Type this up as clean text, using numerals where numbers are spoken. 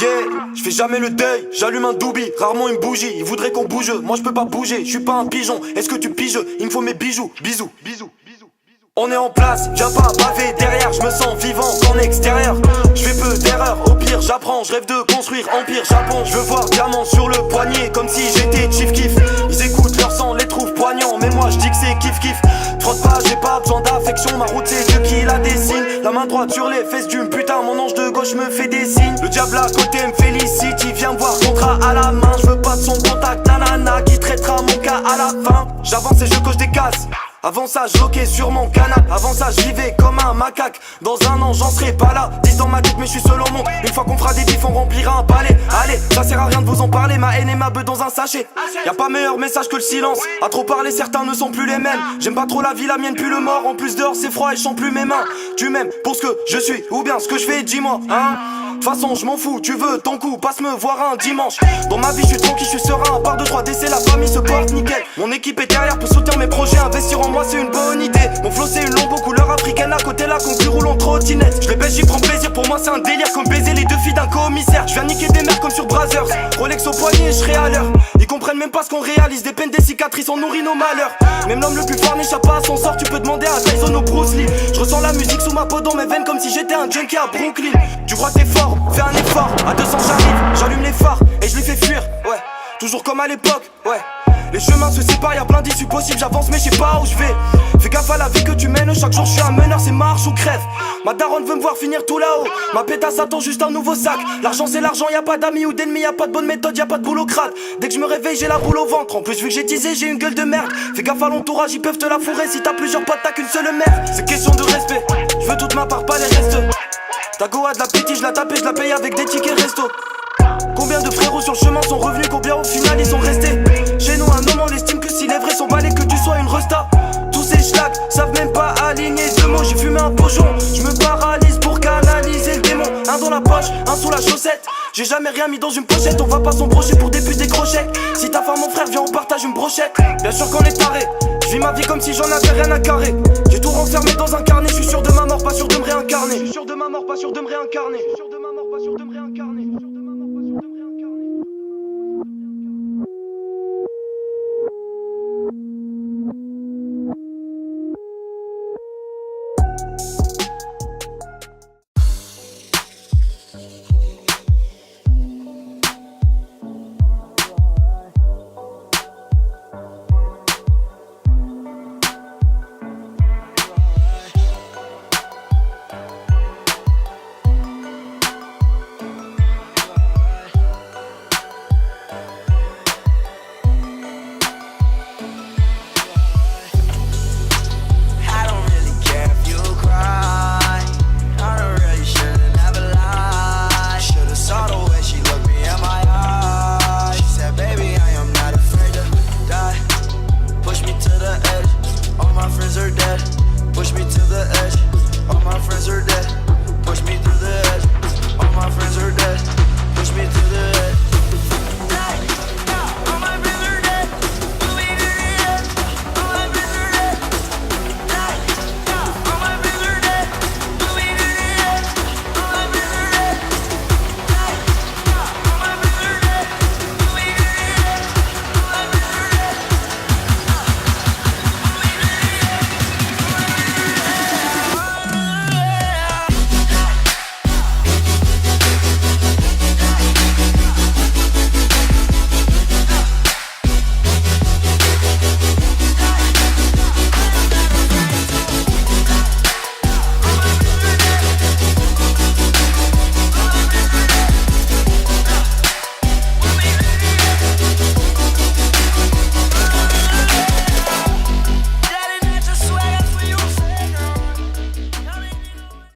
Yeah, je fais jamais le deuil, j'allume un doobie, rarement une bougie. Ils voudraient qu'on bouge, moi je peux pas bouger, je suis pas un pigeon. Est-ce que tu piges? Il me faut mes bijoux, bisous, bisous. On est en place, viens pas baver derrière, je me sens vivant qu'en extérieur. Je fais peu d'erreurs, au pire j'apprends, je rêve de construire empire Japon. Je veux voir diamant sur le poignet, comme si j'étais Chief Kiff. Ils écoutent leur sang, les trouvent poignants, mais moi je dis que c'est kiff kiff. Frotte pas, j'ai pas besoin d'affection, ma route c'est Dieu qui la dessine. La main droite sur les fesses du putain, mon ange de gauche me fait des signes. Le diable à côté me félicite, il vient me voir, contrat à la main. Je veux pas de son contact, nanana, qui traitera mon cas à la fin. J'avance et je coche des cases. Avant ça je loquais sur mon canapé, avant ça je vivais comme un macaque. Dans un an j'en serai pas là, 10 dans ma tête mais je suis seul au monde. Une fois qu'on fera des bifs on remplira un palais. Allez, ça sert à rien de vous en parler, ma haine et ma bœuf dans un sachet. Y'a pas meilleur message que le silence, à trop parler certains ne sont plus les mêmes. J'aime pas trop la vie, la mienne pue le mort. En plus dehors c'est froid et je sens plus mes mains. Tu m'aimes pour ce que je suis ou bien ce que je fais, dis-moi hein. De toute façon je m'en fous, tu veux ton coup, passe me voir un dimanche. Dans ma vie je suis tranquille, je suis serein, à part 2-3 décès, la famille se porte nickel. Mon équipe est derrière pour soutenir mes projets, investir en moi c'est une bonne idée. Mon flow c'est une lambeau couleur africaine, à côté la concu roule en trottinette. Je les baisse, j'y prends plaisir, pour moi c'est un délire, comme baiser les deux filles d'un commissaire. Je viens niquer des mères comme sur Brazzers, Rolex au poignet et je serai à l'heure. Ils comprennent même pas ce qu'on réalise, des peines, des cicatrices, on nourrit nos malheurs. Même l'homme le plus fort n'échappe pas à son sort, tu peux demander à Tyson ou Bruce Lee. Je ressens la musique sous ma peau dans mes veines comme si j'étais un junkie à Brooklyn. Tu crois que t'es fort, fais un effort, à 200 j'arrive, j'allume les phares et je les fais fuir, ouais. Toujours comme à l'époque, ouais. Les chemins se séparent, y'a plein d'issues possibles, j'avance mais je sais pas où je vais. Fais gaffe à la vie que tu mènes, chaque jour je suis un meneur, c'est marche ou crève. Ma daronne veut me voir finir tout là-haut, ma pétasse attend juste un nouveau sac. L'argent c'est l'argent, y'a pas d'amis ou d'ennemis, y'a pas de bonne méthode, y'a pas de boulot crade. Dès que je me réveille j'ai la boule au ventre, en plus vu que j'ai teasé j'ai une gueule de merde. Fais gaffe à l'entourage, ils peuvent te la fourrer, si t'as plusieurs potes t'as qu'une seule merde. C'est question de respect, je veux toute ma part, pas les restes. Ta go a de la pitié, je la tape et je la paye avec des tickets resto. Combien de frérots sur le chemin sont revenus, combien au final ils sont restés. Chez nous un homme on estime que si les vrais sont balais que tu sois une resta. Tous ces schlags savent même pas aligner deux mots. J'ai fumé un pochon, je me paralyse pour canaliser le démon. Un dans la poche, un sous la chaussette. J'ai jamais rien mis dans une pochette, on va pas s'embrocher pour des putes des crochets. Si ta femme mon frère vient on partage une brochette. Bien sûr qu'on est taré, je vis ma vie comme si j'en avais rien à carrer. J'ai tout renfermé dans un carnet, je suis sûr de ma mort, pas sûr de me réincarner. Je suis sûr de ma mort, pas sûr de me réincarner. Je suis sûr de ma mort, pas sûr de me réincarner.